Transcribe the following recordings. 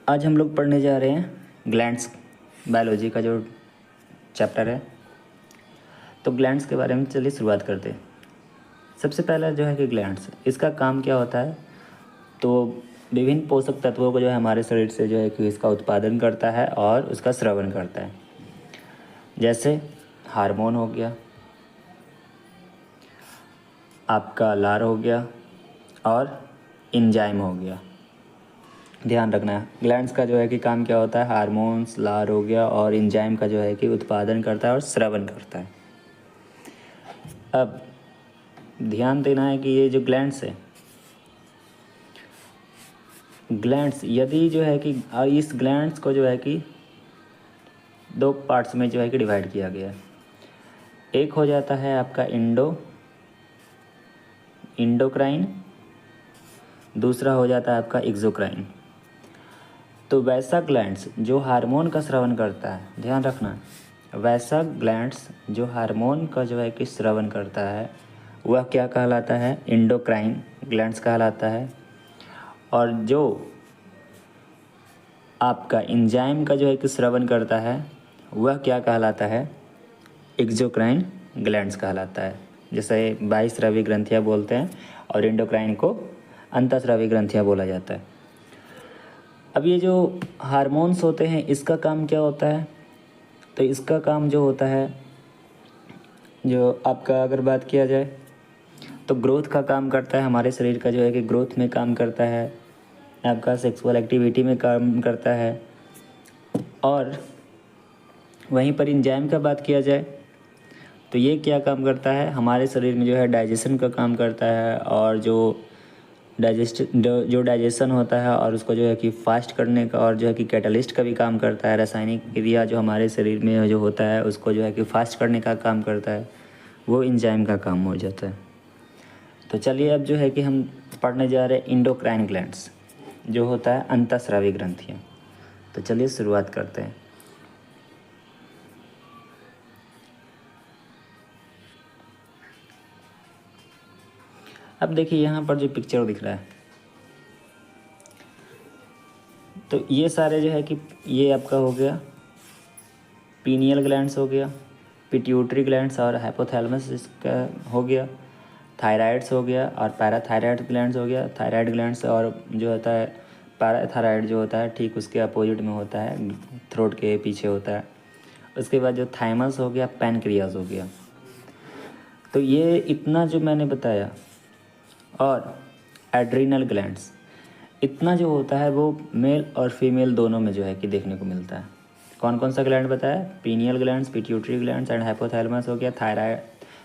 आज हम लोग पढ़ने जा रहे हैं ग्लैंड्स, बायोलॉजी का जो चैप्टर है। तो ग्लैंड्स के बारे में चलिए शुरुआत करते हैं। सबसे पहला जो है कि ग्लैंड्स, इसका काम क्या होता है? तो विभिन्न पोषक तत्वों को जो है हमारे शरीर से जो है कि इसका उत्पादन करता है और उसका स्रवण करता है। जैसे हार्मोन हो गया, आपका लार हो गया और एंजाइम हो गया। ध्यान रखना है, ग्लैंड्स का जो है कि काम क्या होता है? हार्मोन्स, लार हो गया और एंजाइम का जो है कि उत्पादन करता है और स्रवण करता है। अब ध्यान देना है कि ये जो ग्लैंड्स है, ग्लैंड्स यदि जो है कि इस ग्लैंड्स को जो है कि दो पार्ट्स में जो है कि डिवाइड किया गया है। एक हो जाता है आपका इंडोक्राइन, दूसरा हो जाता है आपका एक्सोक्राइन। तो वैसा ग्लैंड्स जो हार्मोन का स्रवण करता है, ध्यान रखना, वैसा ग्लैंड्स जो हार्मोन का जो है कि स्रवण करता है वह क्या कहलाता है? इंडोक्राइन ग्लैंड्स कहलाता है। और जो आपका एंजाइम का जो है कि स्रवण करता है वह क्या कहलाता है? एक्सोक्राइन ग्लैंड्स कहलाता है। जैसे बाह्यस्रावी ग्रंथियाँ बोलते हैं और इंडोक्राइन को अंतःस्रावी ग्रंथियाँ बोला जाता है। अब ये जो हार्मोन्स होते हैं इसका काम क्या होता है? तो इसका काम जो होता है, जो आपका अगर बात किया जाए तो ग्रोथ का काम करता है। हमारे शरीर का जो है कि ग्रोथ में काम करता है, आपका सेक्सुअल एक्टिविटी में काम करता है। और वहीं पर एंजाइम का बात किया जाए तो ये क्या काम करता है? हमारे शरीर में जो है डाइजेशन का काम करता है, और जो डाइजेशन होता है और उसको जो है कि फास्ट करने का, और जो है कि कैटलिस्ट का भी काम करता है। रासायनिक क्रिया जो हमारे शरीर में जो होता है उसको जो है कि फास्ट करने का काम करता है, वो एंजाइम का काम हो जाता है। तो चलिए अब जो है कि हम पढ़ने जा रहे हैं इंडोक्राइन ग्लैंड्स, जो होता है अंतःस्रावी ग्रंथियाँ। तो चलिए शुरुआत करते हैं। अब देखिए यहाँ पर जो पिक्चर दिख रहा है, तो ये सारे जो है कि ये आपका हो गया पीनियल ग्लैंड्स हो गया, पिट्यूटरी ग्लैंड्स और हाइपोथैलेमस इसका हो गया, थायराइड्स हो गया और पैराथायराइड ग्लैंड्स हो गया। थायराइड ग्लैंड्स और जो होता है पैराथायराइड जो होता है ठीक उसके अपोजिट में होता है, थ्रोट के पीछे होता है। उसके बाद जो थाइमस हो गया, पैनक्रियाज हो गया। तो ये इतना जो मैंने बताया, और एड्रीनल ग्लैंड्स, इतना जो होता है वो मेल और फीमेल दोनों में जो है कि देखने को मिलता है। कौन कौन सा ग्लैंड बताया? Pineal glands, pituitary glands and hypothalamus हो गया,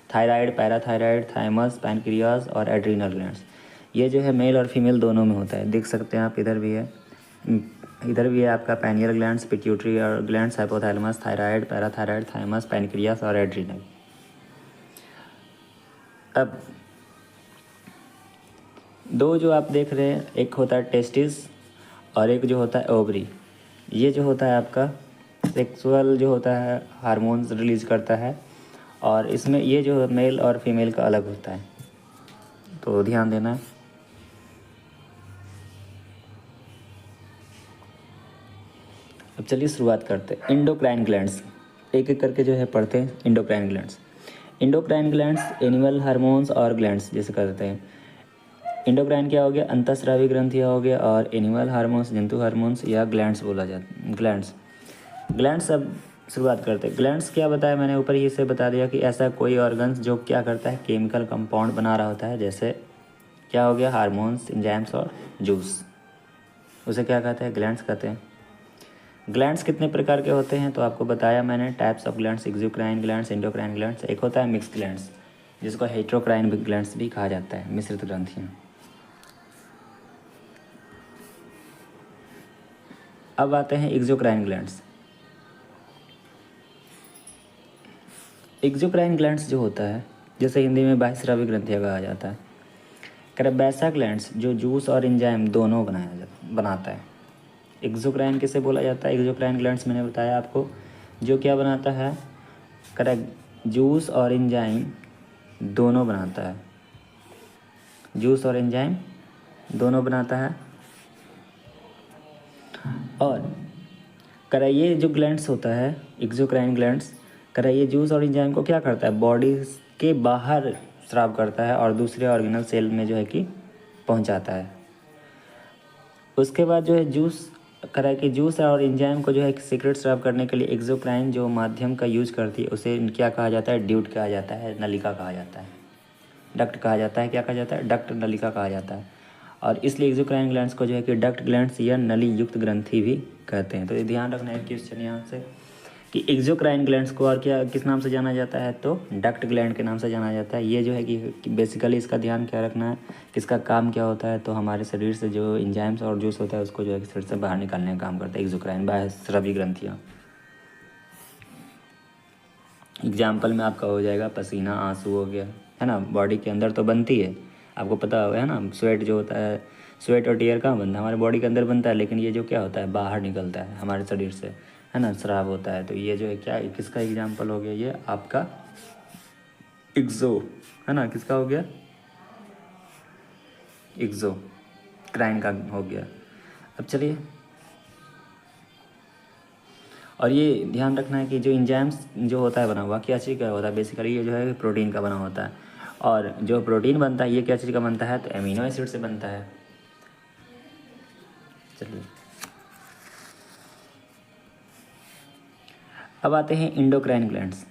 थायराइड, पैराथायराइड, थाइमस, पैनक्रियाज और एड्रीनल ग्लैंड्स। ये जो है मेल और फीमेल दोनों में होता है। देख सकते हैं आप, इधर भी है, इधर भी है आपका पैनियल ग्लैंड्स, पिट्यूटरी और glands, hypothalamus, thyroid, parathyroid, thymus, pancreas और एड्रीनल। अब दो जो आप देख रहे हैं, एक होता है टेस्टिस और एक जो होता है ओवरी। ये जो होता है आपका सेक्सुअल जो होता है हार्मोन्स रिलीज करता है, और इसमें ये जो मेल और फीमेल का अलग होता है, तो ध्यान देना। अब चलिए शुरुआत करते हैं इंडोक्राइन ग्लैंड्स, एक एक करके जो है पढ़ते हैं endocrine glands. Endocrine glands animal hormones और ग्लैंड्स जैसे कहते हैं। इंडोक्राइन क्या हो गया? अंतःस्रावी ग्रंथियाँ हो गया, और एनिमल हार्मोन्स, जंतु हार्मोन्स या ग्लैंड्स बोला जाता। ग्लैंड्स अब शुरुआत करते हैं। ग्लैंड्स क्या बताया मैंने ऊपर ही से बता दिया कि ऐसा कोई ऑर्गन्स जो क्या करता है, केमिकल कंपाउंड बना रहा होता है। जैसे क्या हो गया? हार्मोन्स, एंजाइम्स और जूस, उसे क्या कहते हैं? ग्लैंड्स कहते हैं। ग्लैंड्स कितने प्रकार के होते हैं तो आपको बताया मैंने, types of glands, exocrine glands, endocrine glands. एक होता है मिक्स ग्लैंड्स, जिसको हेटेरोक्राइन ग्लैंड्स भी कहा जाता है, मिश्रित ग्रंथियाँ। अब आते हैं एक्सोक्राइन ग्लैंड्स। एक्सोक्राइन ग्लैंड्स जो होता है, जैसे हिंदी में बाह्यस्रावी ग्रंथियाँ कहा जाता है, वैसा ग्लैंड्स जो जूस और एंजाइम दोनों बनाता है। एक्सोक्राइन किसे बोला जाता है? एक्सोक्राइन ग्लैंड्स मैंने बताया आपको, जो क्या बनाता है? करेक्ट, जूस और एंजाइम दोनों बनाता है। जूस और एंजाइम दोनों बनाता है। और कराइए जो ग्लैंड्स होता है एक्सोक्राइन ग्लैंड्स, कराइए जूस और एंजाइम को क्या करता है, बॉडी के बाहर स्राव करता है और दूसरे ऑर्गेनल सेल में जो है कि पहुंचाता है। उसके बाद जो है जूस करा के जूस और एंजाइम को जो है सीक्रेट स्राव करने के लिए एक्सोक्राइन जो माध्यम का यूज करती है उसे क्या कहा जाता है, ड्यूट कहा जाता है, नलिका कहा जाता है, डक्ट कहा जाता है, क्या कहा जाता है, डक्ट नलिका कहा जाता है। और इसलिए एक्सोक्राइन ग्लैंड्स को जो है कि डक्ट ग्लैंड्स या नली युक्त ग्रंथि भी कहते हैं। तो ये ध्यान रखना है क्वेश्चन यहाँ से कि एक्सोक्राइन ग्लैंड्स को और क्या किस नाम से जाना जाता है, तो डक्ट ग्लैंड के नाम से जाना जाता है। ये जो है कि बेसिकली इसका ध्यान क्या रखना है, किसका काम क्या होता है, तो हमारे शरीर से जो एंजाइम्स और जूस होता है उसको जो है कि शरीर से बाहर निकालने का काम करता है एक्सोक्राइन बाह्यस्रावी ग्रंथियाँ। एग्जाम्पल में आपका हो जाएगा पसीना, आंसू हो गया, है ना, बॉडी के अंदर तो बनती है, आपको पता होगा है ना, स्वेट जो होता है, स्वेट और टीयर कहाँ बनता है, हमारे बॉडी के अंदर बनता है, लेकिन ये जो क्या होता है बाहर निकलता है हमारे शरीर से, है ना, स्राव होता है। तो ये जो है क्या किसका एग्जाम्पल हो गया, ये आपका एक्सो, है ना, किसका हो गया, एक्सो क्राइन का हो गया। अब चलिए, और ये ध्यान रखना है कि जो एंजाइम्स जो होता है बना हुआ क्या चीज़ का होता है, बेसिकली ये जो है प्रोटीन का बना होता है, और जो प्रोटीन बनता है ये क्या चीज़ का बनता है, तो एमिनो एसिड से बनता है। चलिए अब आते हैं इंडोक्राइन ग्लैंड्स।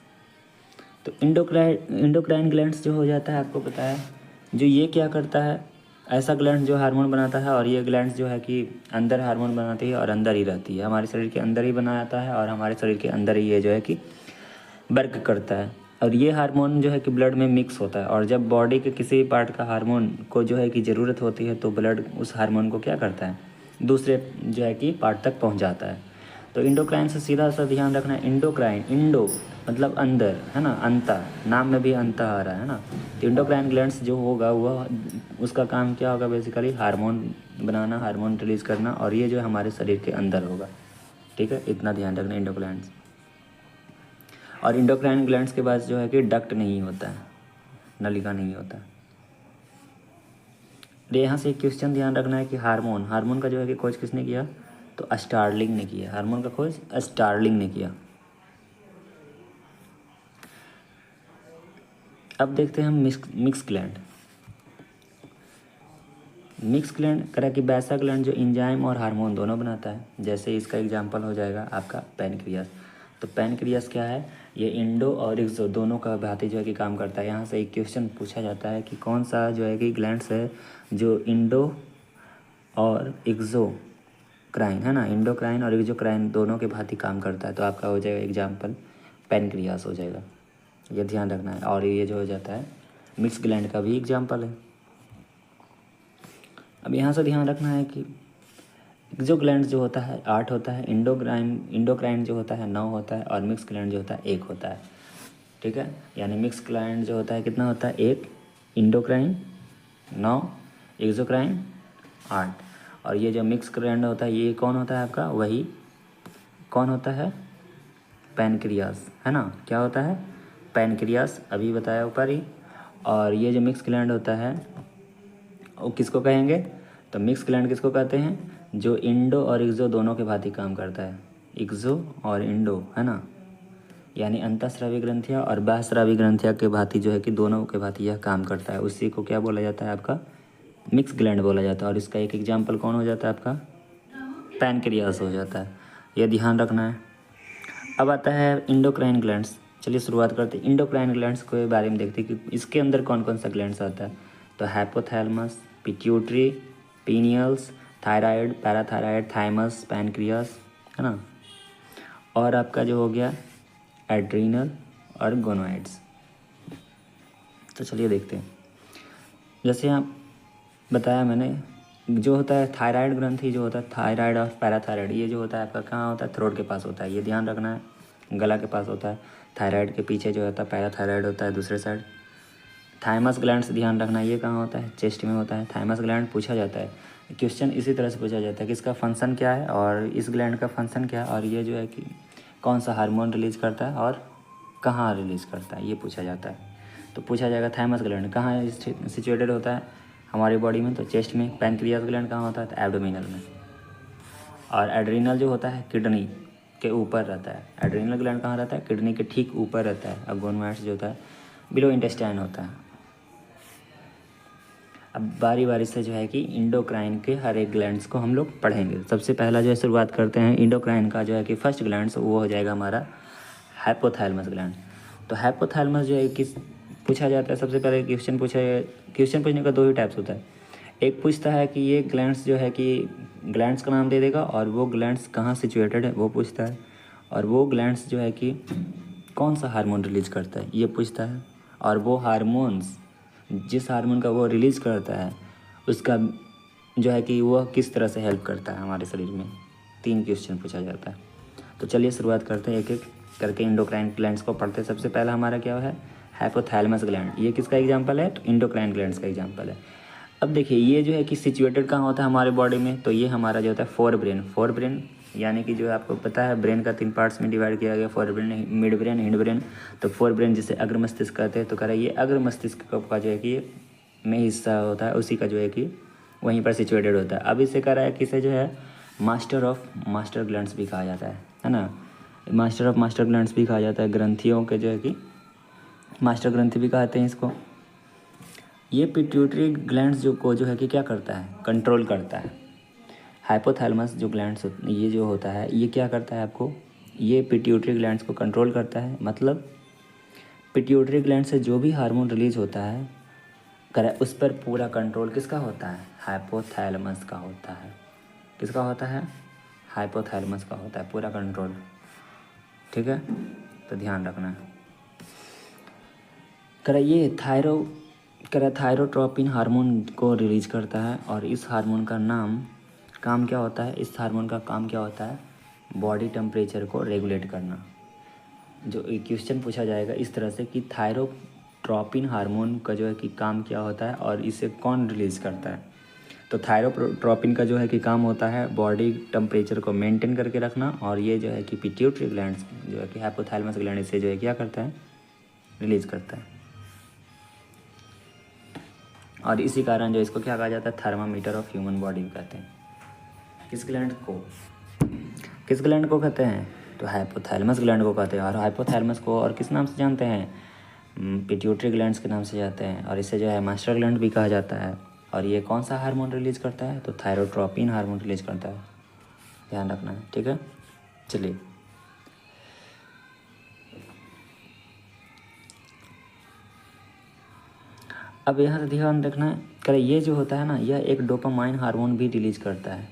तो इंडोक्राइन ग्लैंड्स जो हो जाता है, आपको पता है जो ये क्या करता है, ऐसा ग्लैंड जो हार्मोन बनाता है, और ये ग्लैंड्स जो है कि अंदर हार्मोन बनाती है और अंदर ही रहती है, हमारे शरीर के अंदर ही बना जाता है और हमारे शरीर के अंदर ही ये जो है कि वर्क करता है। और ये हार्मोन जो है कि ब्लड में मिक्स होता है, और जब बॉडी के किसी भी पार्ट का हार्मोन को जो है कि ज़रूरत होती है तो ब्लड उस हार्मोन को क्या करता है, दूसरे जो है कि पार्ट तक पहुंच जाता है। तो इंडोक्राइन से सीधा सा ध्यान रखना है, इंडोक्राइन, इंडो मतलब अंदर, है ना, अंता, नाम में भी अंता आ रहा है ना। तो इंडोक्राइन ग्लैंड्स जो होगा वह उसका काम क्या होगा, बेसिकली हार्मोन बनाना, हार्मोन रिलीज करना, और ये जो है हमारे शरीर के अंदर होगा। ठीक है, इतना ध्यान रखना इंडोक्राइंस। और इंडोक्राइन ग्लैंड्स के पास जो है कि डक्ट नहीं होता है, नलिका नहीं होता। यहाँ से एक क्वेश्चन ध्यान रखना है कि हार्मोन, हार्मोन का जो है कि खोज किसने किया, तो स्टार्लिंग ने किया, हार्मोन का खोज स्टार्लिंग ने किया। अब देखते हैं हम मिक्स ग्लैंड। मिक्स ग्लैंड करा कि वैसा ग्लैंड जो एंजाइम और हार्मोन दोनों बनाता है, जैसे इसका एग्जांपल हो जाएगा आपका पैनक्रियास। तो पैनक्रियास क्या है, ये इंडो और एक्सो दोनों का भांति जो है कि काम करता है। यहाँ से एक क्वेश्चन पूछा जाता है कि कौन सा जो है कि ग्लैंड्स है जो इंडो और एक्सोक्राइन, है ना, इंडोक्राइन और एक्सोक्राइन दोनों के भांति काम करता है। तो आपका हो जाएगा एग्जाम्पल पैनक्रियास हो जाएगा, ये ध्यान रखना है। और ये जो हो जाता है मिक्स ग्लैंड का भी एग्जाम्पल है। अब यहाँ से ध्यान रखना है कि एक्सो ग्लैंड जो होता है 8 होता है, इंडोक्राइन जो होता है 9 होता है, और मिक्स ग्लैंड जो होता है 1 होता है। ठीक है, यानी मिक्स ग्लैंड जो होता है कितना होता है, 1, इंडोक्राइन 9, एक्सोक्राइन 8। और ये जो मिक्स ग्लैंड होता है ये कौन होता है आपका, वही कौन होता है, पैनक्रियास, है ना, क्या होता है, पैनक्रियास, अभी बताया ऊपर ही। और ये जो मिक्स ग्लैंड होता है वो किसको कहेंगे, तो मिक्स ग्लैंड किसको कहते हैं, जो इंडो और एक्सो दोनों के भांति काम करता है, एक्सो और इंडो, है ना, यानी अंतःस्रावी ग्रंथियाँ और बाह्यस्रावी ग्रंथियाँ के भांति जो है कि दोनों के भांति यह काम करता है। उसी को क्या बोला जाता है, आपका मिक्स ग्लैंड बोला जाता है। और इसका एक एग्जाम्पल कौन हो जाता है, आपका पैनक्रियास हो जाता है, यह ध्यान रखना है। अब आता है इंडोक्राइन ग्लैंड्स। चलिए शुरुआत करते हैं इंडोक्राइन ग्लैंड्स के बारे में, देखते हैं कि इसके अंदर कौन कौन सा ग्लैंड्स आता है। तो hypothalamus, pituitary, pineals, thyroid, parathyroid, thymus, pancreas, है ना, और आपका जो हो गया एड्रीनल और गोनोइड्स। तो चलिए देखते हैं, जैसे आप बताया मैंने, जो होता है थायराइड ग्रंथि जो होता है, थायराइड और पैराथायराइड, ये जो होता है आपका कहाँ होता है, थ्रोट के पास होता है, ये ध्यान रखना है, गला के पास होता है। थायराइड के पीछे जो होता है पैराथायराइड होता है दूसरे साइड। थाइमस ग्लैंड ध्यान रखना, ये कहाँ होता है, चेस्ट में होता है। थाइमस ग्लैंड पूछा जाता है क्वेश्चन, इसी तरह से पूछा जाता है कि इसका फंक्शन क्या है और इस ग्लैंड का फंक्शन क्या है, और ये जो है कि कौन सा हार्मोन रिलीज करता है और कहाँ रिलीज करता है, ये पूछा जाता है। तो पूछा जाएगा थाइमस ग्लैंड कहाँ सिचुएटेड होता है हमारी बॉडी में, तो चेस्ट में। पैनक्रियास ग्लैंड कहाँ होता है, तो एब्डोमिनल में। और एड्रीनल जो होता है किडनी के ऊपर रहता है। एड्रीनल ग्लैंड कहाँ रहता है? किडनी के ठीक ऊपर रहता है। अब गोनाड्स जो होता है बिलो इंटेस्टाइन होता है। अब बारी बारी से जो है कि इंडोक्राइन के हर एक ग्लैंड्स को हम लोग पढ़ेंगे। सबसे पहला जो है शुरुआत करते हैं इंडोक्राइन का, जो है कि फर्स्ट ग्लैंड्स वो हो जाएगा हमारा हाइपोथैलेमस ग्लैंड। तो हाइपोथैलेमस जो है किस पूछा जाता है, सबसे पहले क्वेश्चन पूछने का दो ही टाइप्स होता है। एक पूछता है कि ये ग्लैंड्स जो है कि ग्लैंड्स का नाम दे देगा, और वो ग्लैंड्स कहाँ सिचुएटेड है वो पूछता है, और वो ग्लैंड्स जो है कि कौन सा हार्मोन रिलीज करता है ये पूछता है, और वो हार्मोन्स जिस हार्मोन का वो रिलीज करता है उसका जो है कि वो किस तरह से हेल्प करता है हमारे शरीर में। 3 क्वेश्चन पूछा जाता है। तो चलिए शुरुआत करते हैं एक एक करके इंडोक्राइन ग्लैंड्स को पढ़ते हैं। सबसे पहला हमारा क्या है? Hypothalamus gland. ये किसका एग्जांपल है? तो इंडोक्राइन ग्लैंड्स का एग्जांपल है। अब देखिए ये जो है कि सिचुएटेड कहाँ होता है हमारे बॉडी में, तो ये हमारा जो होता है फोर ब्रेन यानी कि जो है आपको पता है ब्रेन का 3 पार्ट्स में डिवाइड किया गया, fore brain, mid brain, hind brain. तो फोर ब्रेन जिसे अग्र मस्तिष्क कहते हैं, तो कह रहा है ये अग्र मस्तिष्क का जो है कि में हिस्सा होता है, उसी का जो है कि वहीं पर सिचुएटेड होता है। अब इसे कह रहा है कि इसे जो है मास्टर ग्लैंड्स भी कहा जाता है ना। मास्टर ग्लैंड्स भी कहा जाता है, ग्रंथियों के जो है कि मास्टर ग्रंथि भी कहते हैं इसको। ये पिट्यूटरी ग्लैंड्स जो है कि क्या करता है? कंट्रोल करता है। हाइपोथैलेमस जो ग्लैंड्स ये जो होता है ये क्या करता है आपको? ये पिट्यूटरी ग्लैंड्स को कंट्रोल करता है। मतलब पिट्यूटरी ग्लैंड से जो भी हार्मोन रिलीज होता है उस पर पूरा कंट्रोल किसका होता है? हाइपोथैलेमस का होता है। किसका होता है? हाइपोथैलेमस का होता है पूरा कंट्रोल। ठीक है, तो ध्यान रखना है। ये थायरोट्रोपिन हार्मोन को रिलीज करता है, और इस हार्मोन का काम क्या होता है? इस हार्मोन का काम क्या होता है? बॉडी टेम्परेचर को रेगुलेट करना। जो क्वेश्चन पूछा जाएगा इस तरह से कि थायरोट्रोपिन हार्मोन का जो है कि काम क्या होता है और इसे कौन रिलीज करता है। तो थायरोट्रोपिन का जो है कि काम होता है बॉडी टेम्परेचर को मेंटेन करके रखना, और ये जो है कि पिट्यूटरी ग्लैंड्स जो है कि हाइपोथैलेमस ग्लैंड इसे जो है क्या करता है? रिलीज करता है। और इसी कारण जो इसको क्या कहा जाता है? थर्मामीटर ऑफ ह्यूमन बॉडी कहते हैं। किस ग्लैंड को कहते हैं? तो हाइपोथैलेमस ग्लैंड को कहते हैं। और हाइपोथैलेमस को और किस नाम से जानते हैं? पिट्यूटरी ग्लैंड्स के नाम से जानते हैं। और इसे जो है मास्टर ग्लैंड भी कहा जाता है। और ये कौन सा हार्मोन रिलीज करता है? तो थायरोट्रोपिन हार्मोन रिलीज करता है। ध्यान रखना है, ठीक है। चलिए अब यहाँ से ध्यान रखना है, ये जो होता है ना, यह एक डोपामाइन हार्मोन भी रिलीज करता है,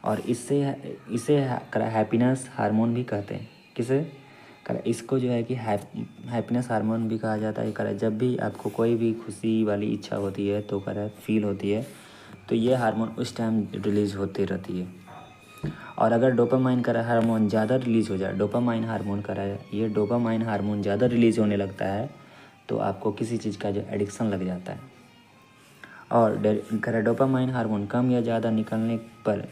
और इसे हैप्पीनेस हार्मोन भी कहते हैं। किसे? इसको जो है कि हैप्पीनेस हार्मोन भी कहा जाता है। जब भी आपको कोई भी खुशी वाली इच्छा होती है तो फील होती है, तो ये हार्मोन उस टाइम रिलीज होती रहती है। और अगर डोपामाइन हार्मोन ज़्यादा रिलीज हो जाए, डोपामाइन हार्मोन ज़्यादा रिलीज होने लगता है, तो आपको किसी चीज़ का जो एडिक्शन लग जाता है। और डोपामाइन हार्मोन कम या ज़्यादा निकलने पर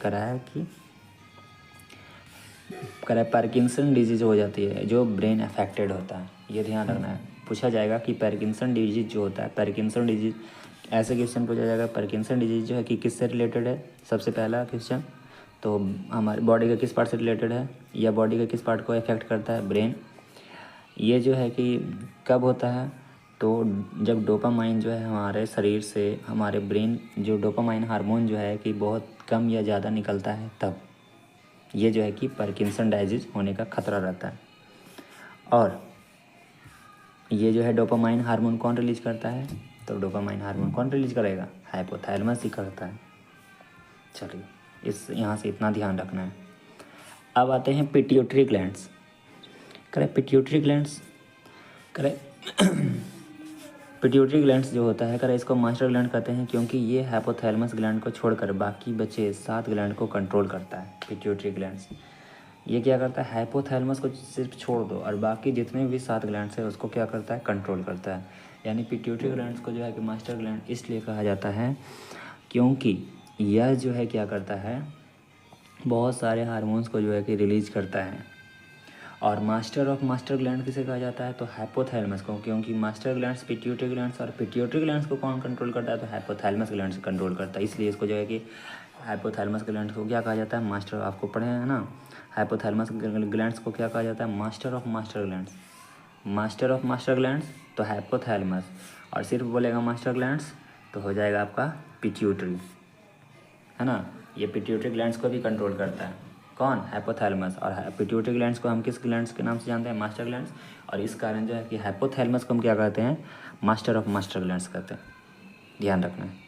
पार्किंसन डिजीज हो जाती है, जो ब्रेन अफेक्टेड होता है। ये ध्यान रखना है। पूछा जाएगा कि पार्किंसन डिजीज जो होता है, पार्किंसन डिजीज ऐसे क्वेश्चन पूछा जाएगा, पार्किंसन डिजीज जो है कि किससे रिलेटेड है? सबसे पहला क्वेश्चन तो हमारे बॉडी के किस पार्ट से रिलेटेड है, या बॉडी के किस पार्ट को इफेक्ट करता है? ब्रेन। ये जो है कि कब होता है? तो जब डोपामाइन जो है हमारे शरीर से हमारे ब्रेन जो डोपामाइन हार्मोन जो है कि बहुत कम या ज़्यादा निकलता है, तब ये जो है कि पार्किंसन डिजीज होने का खतरा रहता है। और ये जो है डोपामाइन हार्मोन कौन रिलीज करता है? तो डोपामाइन हार्मोन कौन रिलीज करेगा? हाइपोथैलेमस ही करता है। चलिए यहाँ से इतना ध्यान रखना है। अब आते हैं पिट्यूटरी ग्लैंड्स। पिट्यूटरी ग्लैंड्स जो होता है इसको मास्टर ग्लैंड कहते हैं, क्योंकि ये हाइपोथैलेमस ग्लैंड को छोड़कर बाकी बचे 7 ग्लैंड को कंट्रोल करता है। पिट्यूटरी ग्लैंड्स ये क्या करता है? हाइपोथैलेमस को सिर्फ छोड़ दो और बाकी जितने भी 7 ग्लैंड्स है उसको क्या करता है? कंट्रोल करता है। यानी पिट्यूटरी ग्लैंड्स को जो है कि मास्टर ग्लैंड इसलिए कहा जाता है क्योंकि यह जो है क्या करता है? बहुत सारे हार्मोन्स को जो है कि रिलीज करता है। और मास्टर ग्लैंड किसे कहा जाता है? तो हाइपोथैलेमस को, क्योंकि मास्टर ग्लैंड्स पिट्यूटरी ग्लैंड्स, और पिट्यूटरी ग्लैंड्स को कौन कंट्रोल करता है? तो हाइपोथैलेमस ग्लैंड्स कंट्रोल करता है। इसलिए इसको जो है कि हाइपोथैलेमस ग्लैंड को क्या कहा जाता है? मास्टर, आपको पढ़े हैं ना, हाइपोथैलेमस ग्लैंड्स को क्या कहा जाता है? Master of master glands. Master of master glands तो हाइपोथैलेमस, और सिर्फ बोलेगा मास्टर ग्लैंड्स तो हो जाएगा आपका पिट्यूटरी, है ना। ये पिट्यूटरी ग्लैंड्स को भी कंट्रोल करता है, कौन? हाइपोथैलेमस। और पिट्यूटरी ग्लैंड्स को हम किस ग्लैंड्स के नाम से जानते हैं? Master glands. और इस कारण जो है कि हाइपोथैलेमस को हम क्या कहते हैं? मास्टर ऑफ मास्टर ग्लैंड्स कहते हैं, ध्यान रखना है।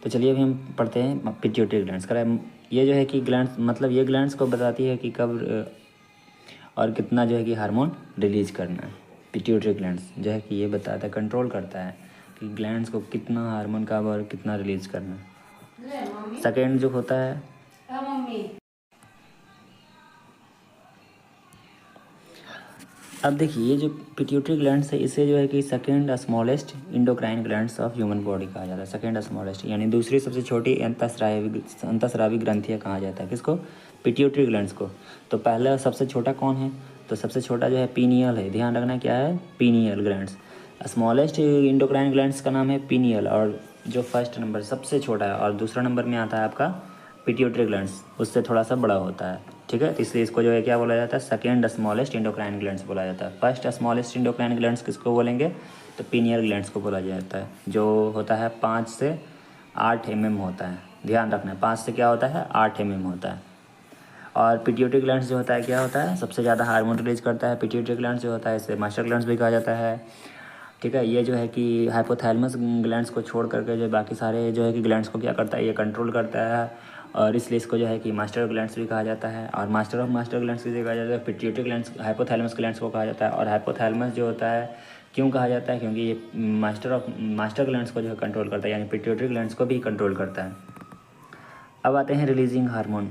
तो चलिए अभी हम पढ़ते हैं पिट्यूटरी ग्लैंड्स। करें ये जो है कि ग्लैंड्स, मतलब ये ग्लैंड्स को बताती है कि कब और कितना जो है कि हार्मोन रिलीज करना है। पिट्यूटरी ग्लैंड्स जो है कि ये बताता है, कंट्रोल करता है कि ग्लैंड्स को कितना हार्मोन कब और कितना रिलीज करना है। सेकेंड जो होता है, अब देखिए ये जो पिट्यूटरी ग्लैंड्स है इसे जो है कि second smallest endocrine glands of human body कहा जाता है। सेकेंड स्मॉलेस्ट यानी दूसरी सबसे छोटी अंतःस्रावी ग्रंथियाँ कहा जाता है किसको? पिट्यूटरी ग्लैंड्स को। तो पहला सबसे छोटा कौन है? तो सबसे छोटा जो है पीनियल है, ध्यान रखना क्या है? Pineal glands. Smallest endocrine glands का नाम है पीनियल, और जो फर्स्ट नंबर सबसे छोटा है और दूसरा नंबर में आता है आपका पिट्यूटरी ग्लैंड्स, उससे थोड़ा सा बड़ा होता है, ठीक है। इसलिए इसको जो है क्या बोला जाता है? सेकेंड स्मॉलेस्ट इंडोक्राइन ग्लैंड्स बोला जाता है। फर्स्ट स्मॉलेस्ट इंडोक्राइन ग्लैंड्स किसको बोलेंगे? तो पीनियल ग्लैंड्स को बोला जाता है, जो होता है 5 से 8 mm होता है, ध्यान रखना है। 5 से क्या होता है? 8 mm होता है। और पिट्यूटरी ग्लैंड्स जो होता है क्या होता है? सबसे ज़्यादा हार्मोन रिलीज करता है। पिट्यूटरी ग्लैंड्स जो होता है इसे मास्टर ग्लैंड्स भी कहा जाता है, ठीक है। ये जो है कि हाइपोथैलेमस ग्लैंड्स को छोड़ करके जो बाकी सारे जो है कि ग्लैंड्स को क्या करता है? ये कंट्रोल करता है, और इसलिए इसको जो है कि मास्टर ग्लैंड्स भी कहा जाता है। और मास्टर ऑफ मास्टर ग्लैंड्स किसे कहा जाता है? पिट्यूटरी ग्लैंड्स, हाइपोथैलेमस ग्लैंड्स को कहा जाता है। और हाइपोथैलेमस जो होता है क्यों कहा जाता है? क्योंकि ये मास्टर ग्लैंड्स को जो है कंट्रोल करता है, यानी पिट्यूटरी ग्लैंड्स को भी कंट्रोल करता है। अब आते हैं रिलीजिंग हार्मोन।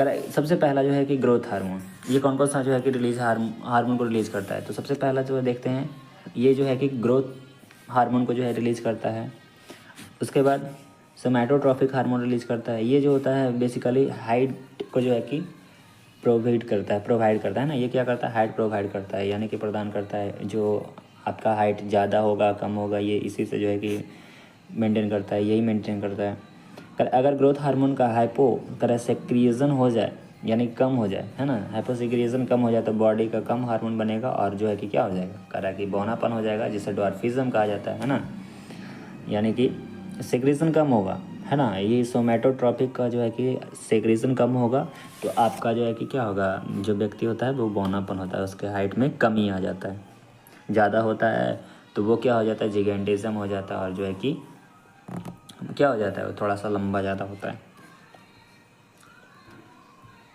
सबसे पहला जो है कि ग्रोथ हार्मोन, ये कौन कौन सा जो है कि रिलीज हार्मोन को रिलीज़ करता है? तो सबसे पहला जो देखते हैं, ये जो है कि ग्रोथ हार्मोन को जो है रिलीज़ करता है। उसके बाद सोमैटोट्रॉपिक हार्मोन रिलीज़ करता है। ये जो होता है बेसिकली हाइट को जो है कि प्रोवाइड करता है ना। ये क्या करता है? हाइट प्रोवाइड करता है, यानी कि प्रदान करता है। जो आपका हाइट ज़्यादा होगा कम होगा ये इसी से जो है कि मेंटेन करता है, यही मेंटेन करता है। अगर ग्रोथ हार्मोन का हाइपो तरह सेक्रिएशन हो जाए, यानी कम हो जाए, है ना, हाइपोसेक्रिएशन कम हो जाए तो बॉडी का कम हार्मोन बनेगा और जो है कि क्या हो जाएगा? करा कि बौनापन हो जाएगा, जिसे ड्वार्फिज्म कहा जाता है ना। यानी कि सेक्रेशन कम होगा, है ना। ये सोमैटोट्रॉपिक का जो है कि सेक्रेशन कम होगा तो आपका जो है कि क्या होगा? जो व्यक्ति होता है वो बौनापन होता है, उसके हाइट में कमी आ जाता है। ज़्यादा होता है तो वो क्या हो जाता है? जिगेंटिज्म हो जाता है, और जो है कि क्या हो जाता है? वो थोड़ा सा लंबा ज़्यादा होता है।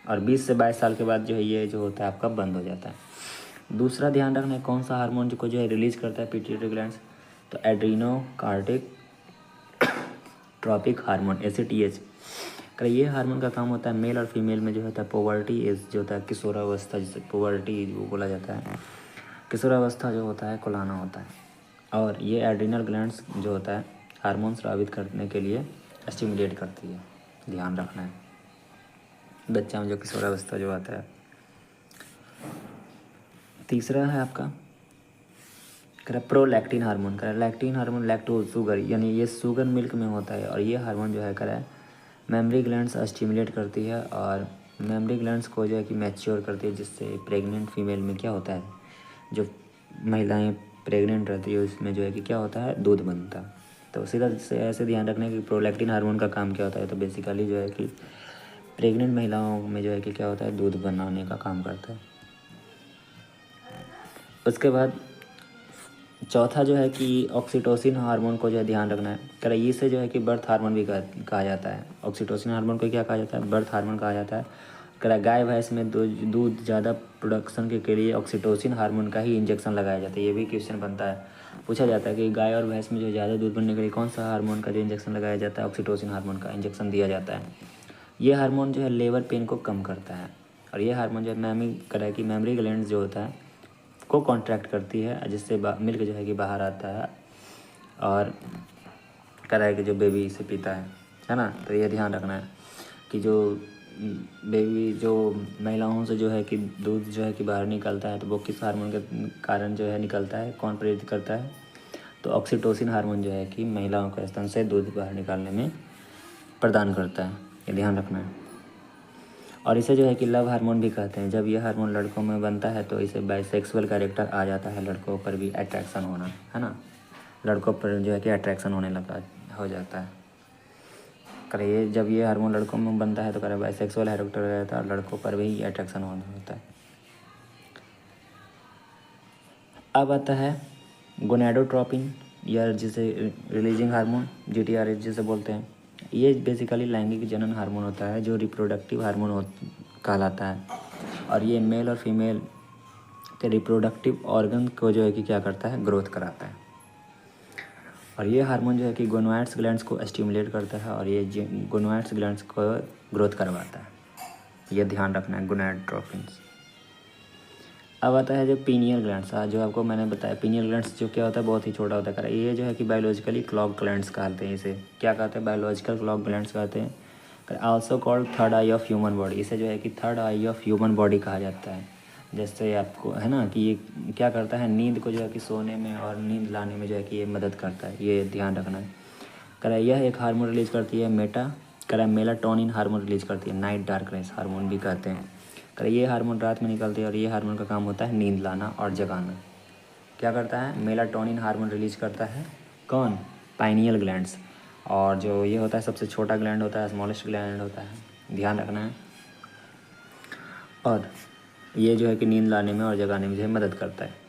और 20 से 22 साल के बाद जो है ये जो होता है आपका बंद हो जाता है। दूसरा ध्यान रखना है कौन सा हार्मोन को जो है रिलीज़ करता है पिट्यूटरी ग्लैंड्स? तो एड्रीनोकार्टिक ट्रॉपिक हार्मोन, ACTH का ये हार्मोन का काम होता है मेल और फीमेल में जो होता है पोवर्टी एज, जो होता है किशोरावस्था, जिसे पोवर्टी जो बोला जाता है, किशोरावस्था जो होता है को लाना होता है। और ये एड्रिनल ग्लैंड्स जो होता है हार्मोन स्रावित करने के लिए स्टिमुलेट करती है, ध्यान रखना है बच्चा में जो किशोरावस्था जो आता है। तीसरा है आपका prolactin hormone. Lectin hormone lactose sugar, यानी ये शुगर मिल्क में होता है, और ये हार्मोन जो है मेमरी ग्लैंड्स स्टिमुलेट करती है, और मेमरी ग्लैंड्स को जो है कि मैच्योर करती है, जिससे प्रेग्नेंट फीमेल में क्या होता है? जो महिलाएं प्रेग्नेंट रहती है उसमें जो है कि क्या होता है? दूध बनता है। तो सीधा से ऐसे ध्यान रखना कि प्रोलैक्टिन हार्मोन का काम क्या होता है? तो बेसिकली जो है कि प्रेग्नेंट महिलाओं में जो है कि क्या होता है? दूध बनाने का काम करता है। उसके बाद चौथा जो है कि ऑक्सीटोसिन हार्मोन को जो है ध्यान रखना है। करें से जो है कि बर्थ हार्मोन भी कहा जाता है। ऑक्सीटोसिन हार्मोन को क्या कहा जाता है? बर्थ हार्मोन कहा जाता है। करें गाय भैंस में दूध ज़्यादा प्रोडक्शन के लिए ऑक्सीटोसिन हार्मोन का ही इंजेक्शन लगाया जाता है। ये भी क्वेश्चन बनता है, पूछा जाता है कि गाय और भैंस में जो ज़्यादा दूध बनने के लिए कौन सा हार्मोन का जो इंजेक्शन लगाया जाता है? ऑक्सीटोसिन हार्मोन का इंजेक्शन दिया जाता है। ये हार्मोन जो है लेबर पेन को कम करता है, और ये हार्मोन जो है कि मेमरी ग्लैंड जो होता है को कॉन्ट्रैक्ट करती है, जिससे मिल्क जो है कि बाहर आता है, और करा है कि जो बेबी इसे पीता है ना। तो ये ध्यान रखना है कि जो बेबी जो महिलाओं से जो है कि दूध जो है कि बाहर निकलता है तो वो किस हार्मोन के कारण जो है निकलता है, कौन प्रेरित करता है? तो ऑक्सीटोसिन हार्मोन जो है कि महिलाओं के स्तन से दूध बाहर निकालने में प्रदान करता है, ये ध्यान रखना है। और इसे जो है कि लव हार्मोन भी कहते हैं। जब यह हार्मोन लड़कों में बनता है तो इसे बाइसेक्सुअल कैरेक्टर आ जाता है, लड़कों पर भी अट्रैक्शन होना, है ना, लड़कों पर जो है कि अट्रैक्शन होने लगा हो जाता है। करे ये जब ये हार्मोन लड़कों में बनता है तो करे बाइसेक्सुअल कैरेक्टर आ जाता है और लड़कों पर भी अट्रैक्शन होना होता है। अब आता है गोनेडोट्रोपिन या जिसे रिलीजिंग हार्मोन GTRH जिसे बोलते हैं। ये बेसिकली लैंगिक जनन हार्मोन होता है जो रिप्रोडक्टिव हार्मोन कहलाता है, और ये मेल और फीमेल के रिप्रोडक्टिव ऑर्गन को जो है कि क्या करता है, ग्रोथ कराता है। और ये हार्मोन जो है कि गोनाड्स ग्लैंड्स को स्टिमुलेट करता है और ये गोनाड्स ग्लैंड्स को ग्रोथ करवाता है, ये ध्यान रखना है गोनेडोट्रोपिन्स। अब आता है जो पीनियल ग्लैंड्स, जो आपको मैंने बताया पीनियल ग्लैंड्स जो क्या होता है, बहुत ही छोटा होता है। ये जो है कि बायोलॉजिकली क्लॉक ग्लैंड्स कहते हैं, इसे क्या कहते हैं, बायोलॉजिकल क्लॉक ग्लैंड्स कहते हैं। Also called third I of human body, इसे जो है कि third I of human body कहा जाता है। जैसे आपको है ना कि ये क्या करता है, नींद को जो है कि सोने में और नींद लाने में जो है कि ये मदद करता है, ये ध्यान रखना है। करा यह एक हार्मोन रिलीज करती है मेलाटोनिन हार्मोन रिलीज करती है, नाइट डार्कनेस हार्मोन भी कहते हैं। करा ये हार्मोन रात में निकलती है और ये हार्मोन का काम होता है नींद लाना और जगाना। क्या करता है, मेलाटोनिन हार्मोन रिलीज करता है कौन, पाइनियल ग्लैंड्स। और जो ये होता है सबसे छोटा ग्लैंड होता है, स्मॉलेस्ट ग्लैंड होता है, ध्यान रखना है। और ये जो है कि नींद लाने में और जगाने में जो है मदद करता है।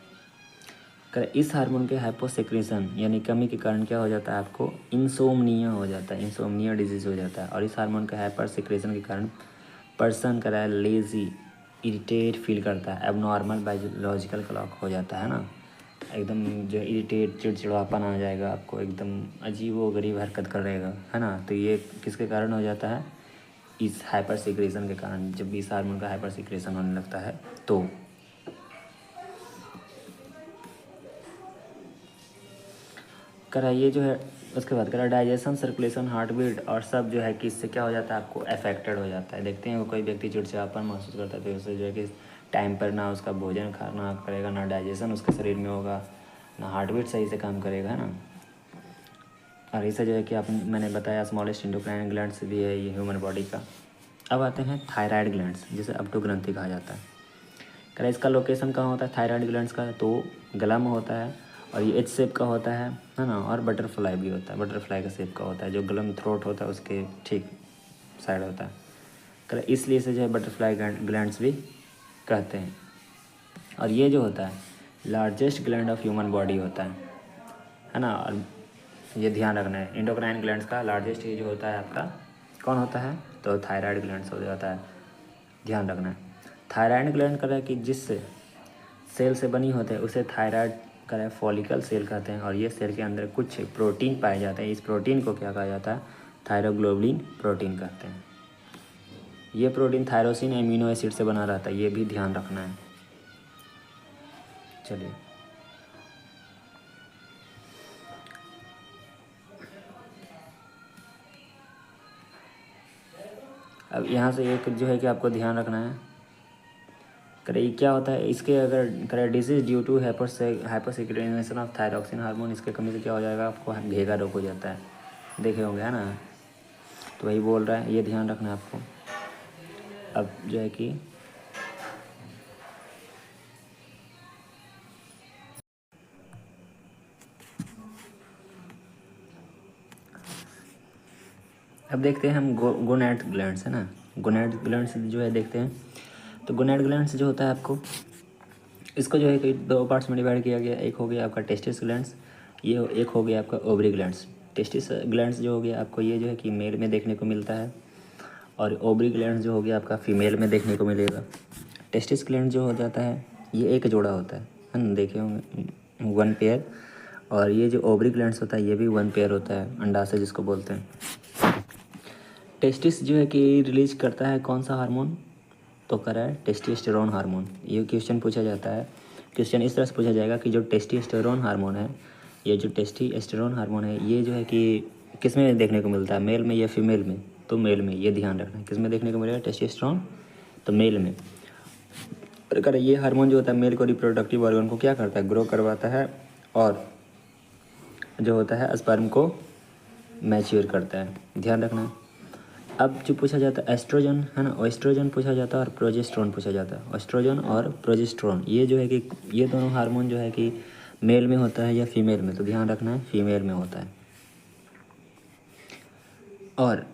इस हार्मोन के हाइपोसेक्रेशन यानी कमी के कारण क्या हो जाता है, आपको इंसोम्निया हो जाता है, इंसोम्निया डिजीज़ हो जाता है। और इस हार्मोन के हाइपर सिक्रेशन के कारण पर्सन लेजी इरिटेट फील करता है, एबनॉर्मल बायोलॉजिकल क्लॉक हो जाता है ना, एकदम जो इरिटेट चिड़चिड़ापन आ जाएगा आपको, एकदम अजीब व गरीब हरकत करेगा, है ना। तो ये किसके कारण हो जाता है, इस हाइपर सिक्रेशन के कारण। जब इस हार्मोन का हाइपर सिक्रेशन होने लगता है तो ये जो है उसके बाद डाइजेशन, सर्कुलेशन, हार्ट बीट और सब जो है कि इससे क्या हो जाता है, आपको अफेक्टेड हो जाता है। देखते हैं कोई व्यक्ति चिड़चिड़ापन महसूस करता है तो उससे जो है कि टाइम पर ना उसका भोजन खाना करेगा, ना डाइजेशन उसके शरीर में होगा, ना हार्ट बीट सही से काम करेगा, है ना। और इसे जो है कि मैंने बताया स्मॉलेस्ट इंडोक्राइन ग्लैंड्स भी है ये ह्यूमन बॉडी का। अब आते हैं थायराइड ग्लैंड्स जिसे अपटो ग्रंथि कहा जाता है। इसका लोकेशन कहाँ होता है थायराइड ग्लैंड्स का, तो गला में होता है और ये एच शेप का होता है ना। और बटरफ्लाई भी होता है, बटरफ्लाई का शेप का होता है, जो गला में थ्रोट होता है उसके ठीक साइड होता है। इसलिए इसे जो है बटरफ्लाई ग्लैंड्स भी कहते हैं। और ये जो होता है largest gland of human body होता है ना। और ये ध्यान रखना है, इंडोक्राइन ग्लैंड्स का लार्जेस्ट ये जो होता है आपका कौन होता है, तो थायराइड ग्लैंड्स हो जाता है, ध्यान रखना है। थायराइड ग्लैंड का कि जिस सेल से बनी होते हैं उसे थायराइड का फॉलिकल सेल कहते हैं। और ये सेल के अंदर कुछ प्रोटीन पाए जाते हैं, इस प्रोटीन को क्या कहा जाता है, थायरोग्लोबुलिन प्रोटीन कहते हैं। ये प्रोटीन थायरोसिन एमिनो एसिड से बना रहता है, ये भी ध्यान रखना है। चलिए अब यहाँ से एक जो है कि आपको ध्यान रखना है, करे क्या होता है इसके अगर करे disease due to hyposecretion of thyroxine hormone, इसके कमी से क्या हो जाएगा, आपको घेगा रोग हो जाता है, देखे होंगे है ना। तो वही बोल रहा है, ये ध्यान रखना है आपको। अब जो है कि अब देखते हैं हम गोनैड ग्लैंड्स है ना, गोनैड ग्लैंड्स जो है देखते हैं। तो गोनैड ग्लैंड्स जो होता है आपको, इसको जो है कि दो पार्ट्स में डिवाइड किया गया। एक हो गया आपका टेस्टिस ग्लैंड्स, ये एक हो गया आपका ओवरी ग्लैंड्स। टेस्टिस ग्लैंड्स जो हो गया आपको ये जो है कि मेल में देखने को मिलता है, और ओवरी ग्लैंड्स जो हो गया आपका फीमेल में देखने को मिलेगा। टेस्टिस ग्लैंड जो हो जाता है ये एक जोड़ा होता है ना, देखे होंगे वन पेयर। और ये जो ओवरी ग्लैंड्स होता है ये भी वन पेयर होता है, अंडाशय जिसको बोलते हैं। टेस्टिस जो है कि रिलीज करता है कौन सा हार्मोन, तो करा है टेस्टोस्टेरोन हार्मोन। ये क्वेश्चन पूछा जाता है, क्वेश्चन इस तरह से पूछा जाएगा कि जो टेस्टोस्टेरोन हार्मोन है, ये जो टेस्टोस्टेरोन हार्मोन है ये जो है कि किस में देखने को मिलता है, मेल में या फीमेल में, तो मेल में, ये ध्यान रखना है। किस में देखने को मिलेगा टेस्टोस्टेरोन, तो मेल में। और ये हार्मोन जो होता है मेल को रिप्रोडक्टिव ऑर्गन को क्या करता है, ग्रो करवाता है और जो होता है स्पर्म को मैच्योर करता है, ध्यान रखना है। अब जो पूछा जाता है एस्ट्रोजन है ना, एस्ट्रोजन पूछा जाता है और प्रोजेस्टेरोन पूछा जाता है। एस्ट्रोजन और प्रोजेस्टेरोन ये जो है कि ये दोनों हार्मोन जो है कि मेल में होता है या फीमेल में, तो ध्यान रखना है फीमेल में होता है। और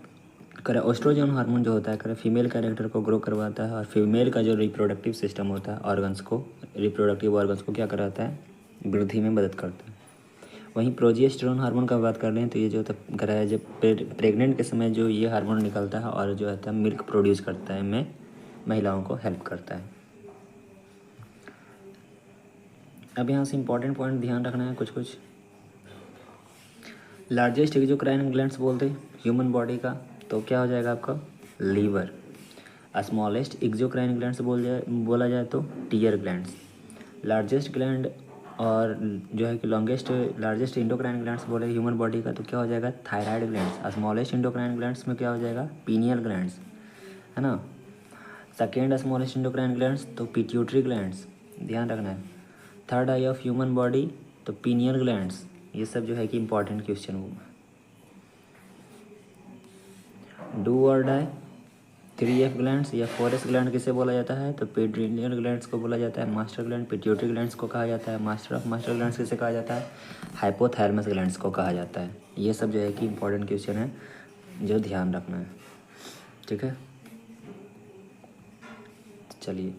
करे एस्ट्रोजन हार्मोन जो होता है करे फीमेल कैरेक्टर को ग्रो करवाता है और फीमेल का जो रिप्रोडक्टिव सिस्टम होता है ऑर्गन्स को, रिप्रोडक्टिव ऑर्गन्स को क्या कराता है, वृद्धि में मदद करता है। वहीं प्रोजेस्टेरोन हार्मोन का बात कर लें तो ये जो करा है जब प्रेग्नेंट के समय जो ये हार्मोन निकलता है और जो है मिल्क प्रोड्यूस करता है में महिलाओं को हेल्प करता है। अब यहाँ से इंपॉर्टेंट पॉइंट ध्यान रखना है कुछ। लार्जेस्ट एक्सोक्राइन ग्लैंड्स बोलते हैं ह्यूमन बॉडी का, तो क्या हो जाएगा आपका लीवर। स्मॉलेस्ट एक्सोक्राइन ग्लैंड्स बोला जाए तो टीयर ग्लैंड्स। लार्जेस्ट ग्लैंड और जो है कि लार्जेस्ट इंडोक्राइन ग्लैंड्स बोले ह्यूमन बॉडी का, तो क्या हो जाएगा thyroid glands. Smallest endocrine glands में क्या हो जाएगा पीनियल ग्लैंड्स, है ना। सेकेंड स्मॉलेस्ट इंडोक्राइन ग्लैंड्स तो पिट्यूटरी ग्लैंड्स, ध्यान रखना है। Third I of human body तो पीनियल ग्लैंड्स। ये सब जो है कि इंपॉर्टेंट क्वेश्चन हो। डू और डाई 3F ग्लैंड्स या 4S ग्लैंड किसे बोला जाता है, तो पेड्रिनियल ग्लैंड्स को बोला जाता है मास्टर ग्लैंड। पिट्यूटरी ग्लैंड्स को कहा जाता है मास्टर ऑफ मास्टर ग्लैंड्स किसे कहा जाता है, हाइपोथैलेमस ग्लैंड्स को कहा जाता है। ये सब जो है कि इंपॉर्टेंट क्वेश्चन है जो ध्यान रखना है, ठीक है। चलिए।